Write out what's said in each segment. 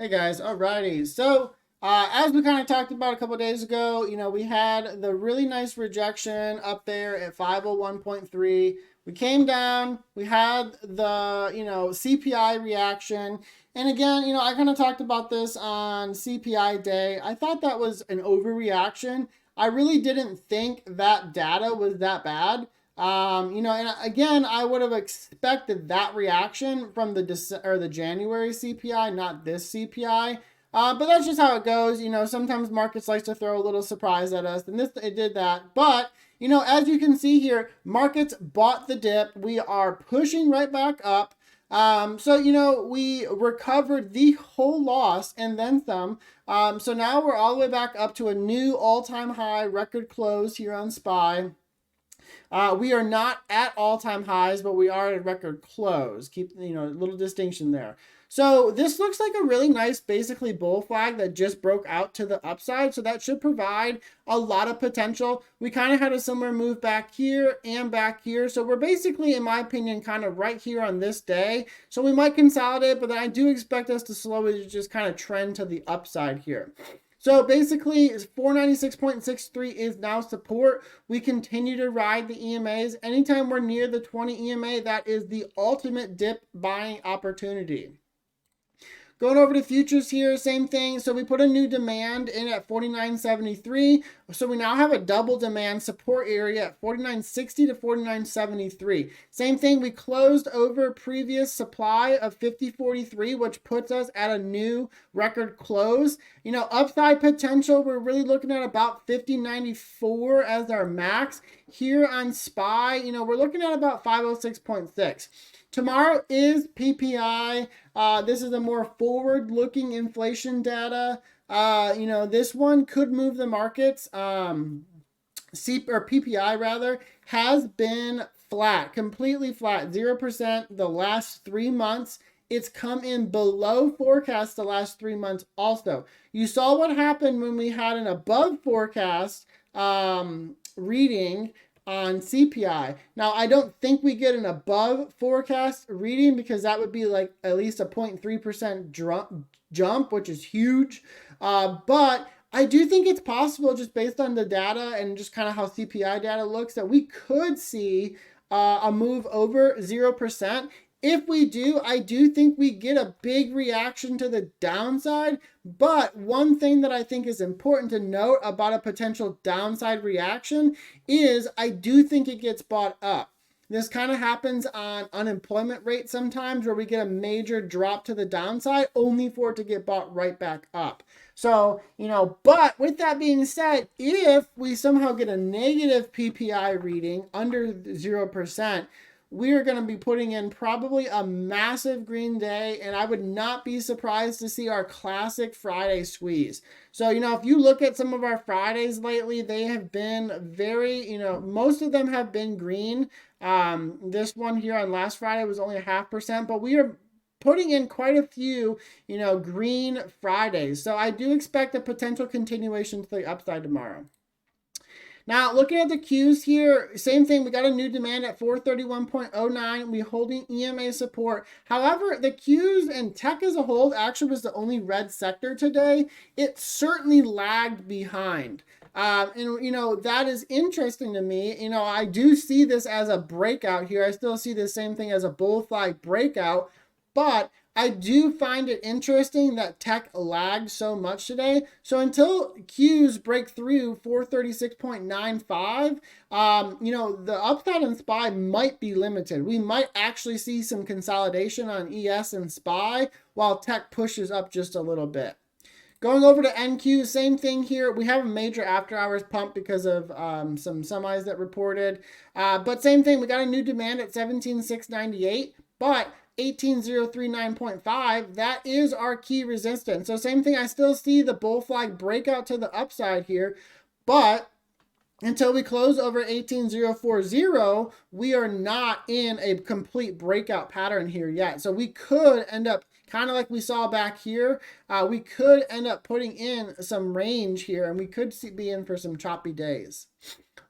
Hey guys, alrighty. So, as we kind of talked about a couple days ago, we had the really nice rejection up there at 501.3. We came down, we had the, CPI reaction. And again, I kind of talked about this on CPI day. I thought that was an overreaction. I really didn't think that data was that bad. And again, I would have expected that reaction from the January CPI, not this CPI. But that's just how it goes. Sometimes markets like to throw a little surprise at us, and it did that. But as you can see here, markets bought the dip. We are pushing right back up. So we recovered the whole loss and then some. So now we're all the way back up to a new all-time high record close here on SPY. We are not at all-time highs, but we are at a record close. Keep, a little distinction there. So this looks like a really nice, basically bull flag that just broke out to the upside. So that should provide a lot of potential. We kind of had a similar move back here and back here. So we're basically, in my opinion, kind of right here on this day. So we might consolidate, but then I do expect us to slowly just kind of trend to the upside here. So basically, 496.63 is now support. We continue to ride the EMAs. Anytime we're near the 20 EMA, that is the ultimate dip buying opportunity. Going over to futures here, same thing. So we put a new demand in at 49.73. So we now have a double demand support area at 49.60 to 49.73. Same thing, we closed over previous supply of 50.43, which puts us at a new record close. Upside potential, we're really looking at about 50.94 as our max. Here on SPY, we're looking at about 506.6. Tomorrow is PPI. This is a more forward-looking inflation data. This one could move the markets. PPI rather has been flat, completely flat, 0% the last 3 months. It's come in below forecast the last 3 months also. You saw what happened when we had an above forecast reading on CPI. Now, I don't think we get an above forecast reading because that would be like at least a 0.3% jump, which is huge. But I do think it's possible, just based on the data and just kind of how CPI data looks, that we could see a move over 0%. If we do, I do think we get a big reaction to the downside. But one thing that I think is important to note about a potential downside reaction is I do think it gets bought up. This kind of happens on unemployment rate sometimes, where we get a major drop to the downside only for it to get bought right back up. So, but with that being said, if we somehow get a negative PPI reading under 0%, we are going to be putting in probably a massive green day, and I would not be surprised to see our classic Friday squeeze. So, if you look at some of our Fridays lately, they have been very, most of them have been green. This one here on last Friday was only 0.5%, but we are putting in quite a few, green Fridays. So I do expect a potential continuation to the upside tomorrow. Now, looking at the Qs here, same thing. We got a new demand at 431.09. We're holding EMA support. However, the Qs and tech as a whole actually was the only red sector today. It certainly lagged behind. That is interesting to me. I do see this as a breakout here. I still see the same thing as a bull flag breakout, but I do find it interesting that tech lagged so much today. So until Qs break through 436.95, the upside in SPY might be limited. We might actually see some consolidation on ES and SPY while tech pushes up just a little bit. Going over to NQ, same thing here. We have a major after hours pump because of some semis that reported. But same thing, we got a new demand at 17,698, but 18,039.5, that is our key resistance. So same thing, I still see the bull flag breakout to the upside here, but until we close over 18,040, we are not in a complete breakout pattern here yet. So we could end up, kind of like we saw back here, we could end up putting in some range here, and we could be in for some choppy days.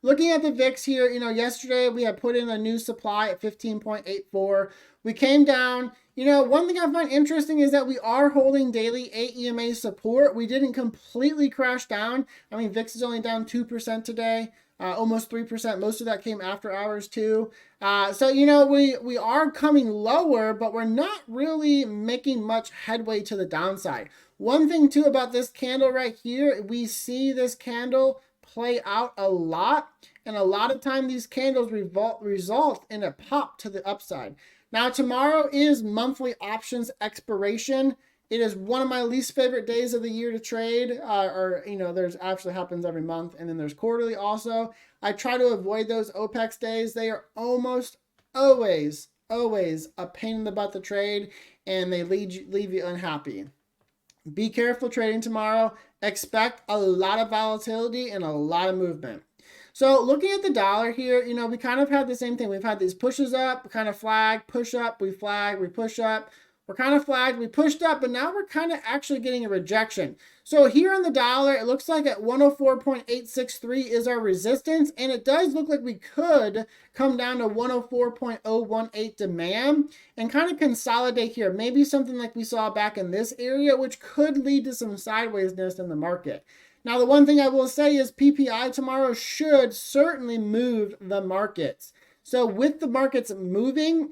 Looking at the VIX here, yesterday we had put in a new supply at 15.84. We came down. You know, one thing I find interesting is that we are holding daily 8 EMA support. We didn't completely crash down. I mean, VIX is only down 2% today, almost 3%. Most of that came after hours too. So, you know, we are coming lower, but we're not really making much headway to the downside. One thing too about this candle right here, we see this candle play out a lot, and a lot of time these candles result in a pop to the upside. Now, tomorrow is monthly options expiration. It is one of my least favorite days of the year to trade, or, you know, there's actually happens every month, and then there's quarterly also. I try to avoid those OPEX days. They are almost always a pain in the butt to trade, and they leave you unhappy. Be careful trading tomorrow. Expect a lot of volatility and a lot of movement. So looking at the dollar here, you know, we kind of had the same thing. We've had these pushes up, kind of flag, push up, we flag, we push up. We're kind of flagged, we pushed up, but now we're kind of actually getting a rejection. So here on the dollar, it looks like at 104.863 is our resistance, and it does look like we could come down to 104.018 demand and kind of consolidate here. Maybe something like we saw back in this area, which could lead to some sidewaysness in the market. Now, the one thing I will say is PPI tomorrow should certainly move the markets. So with the markets moving,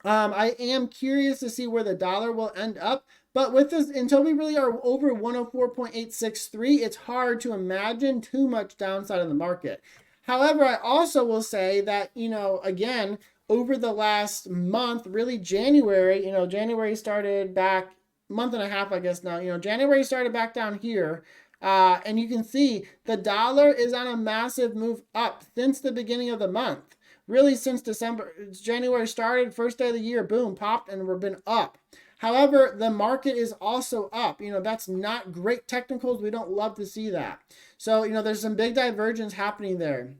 I am curious to see where the dollar will end up. But with this, until we really are over 104.863, it's hard to imagine too much downside in the market. However, I also will say that, you know, again, over the last month, really January, you know, January started back month and a half, I guess now, you know, January started back down here. And you can see the dollar is on a massive move up since the beginning of the month. Really since December, January started, first day of the year, boom, popped, and we've been up. However, the market is also up. You know, that's not great technicals. We don't love to see that. So, you know, there's some big divergence happening there.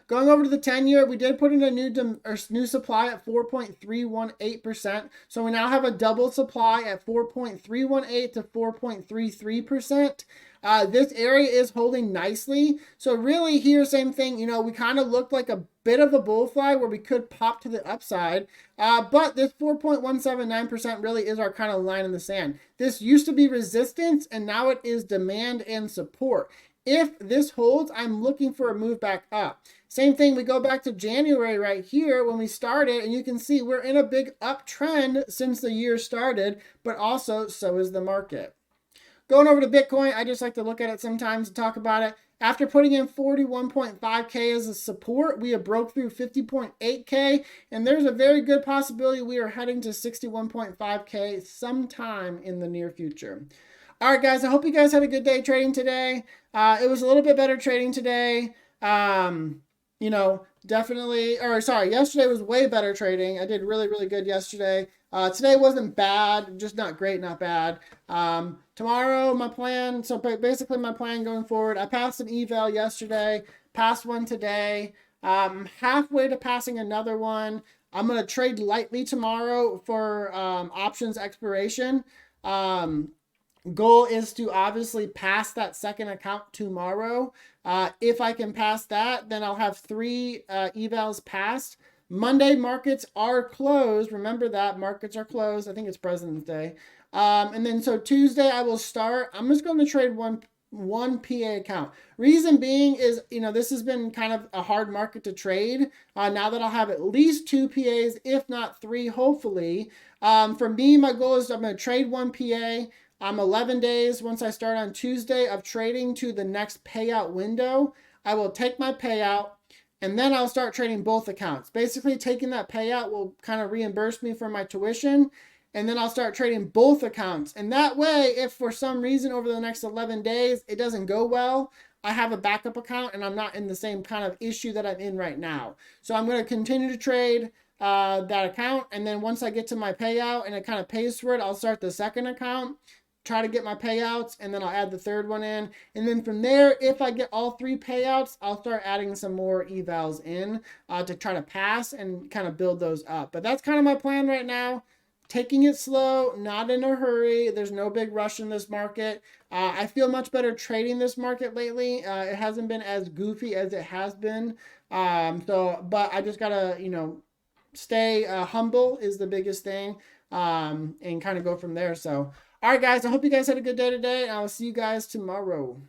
Going over to the 10-year, we did put in a new supply at 4.318%. So we now have a double supply at 4.318 to 4.33%. This area is holding nicely. So really here, same thing, you know, we kind of looked like a bit of a bull flag where we could pop to the upside. But this 4.179% really is our kind of line in the sand. This used to be resistance, and now it is demand and support. If this holds, I'm looking for a move back up. Same thing, we go back to January right here when we started, and you can see we're in a big uptrend since the year started, but also so is the market. Going over to Bitcoin, I just like to look at it sometimes and talk about it. After putting in 41.5K as a support, we have broke through 50.8K, and there's a very good possibility we are heading to 61.5K sometime in the near future. All right, guys, I hope you guys had a good day trading today. It was a little bit better trading today. You know, definitely, or sorry, yesterday was way better trading. I did really, really good yesterday. Today wasn't bad, just not great, not bad. Tomorrow, my plan, so basically my plan going forward, I passed an eval yesterday, passed one today. Halfway to passing another one. I'm going to trade lightly tomorrow for options expiration. Goal is to obviously pass that second account tomorrow. If I can pass that, then I'll have 3 evals passed. Monday markets are closed. Remember that markets are closed. I think it's President's Day. And then so Tuesday I will start. I'm just going to trade one PA account. Reason being is, you know, this has been kind of a hard market to trade. Now that I'll have at least 2 PAs, if not 3, hopefully. For me, my goal is I'm going to trade 1 PA. 11 days once I start on Tuesday of trading to the next payout window. I will take my payout, and then I'll start trading both accounts. Basically, taking that payout will kind of reimburse me for my tuition, and then I'll start trading both accounts. And that way, if for some reason over the next 11 days it doesn't go well, I have a backup account and I'm not in the same kind of issue that I'm in right now. So I'm going to continue to trade that account, and then once I get to my payout and it kind of pays for it, I'll start the second account, try to get my payouts, and then I'll add the third one in. And then from there, if I get all 3 payouts, I'll start adding some more evals in to try to pass and kind of build those up. But that's kind of my plan right now. Taking it slow, not in a hurry. There's no big rush in this market. I feel much better trading this market lately. It hasn't been as goofy as it has been. But I just gotta, you know, stay humble is the biggest thing, and kind of go from there. So, all right, guys, I hope you guys had a good day today, and I'll see you guys tomorrow.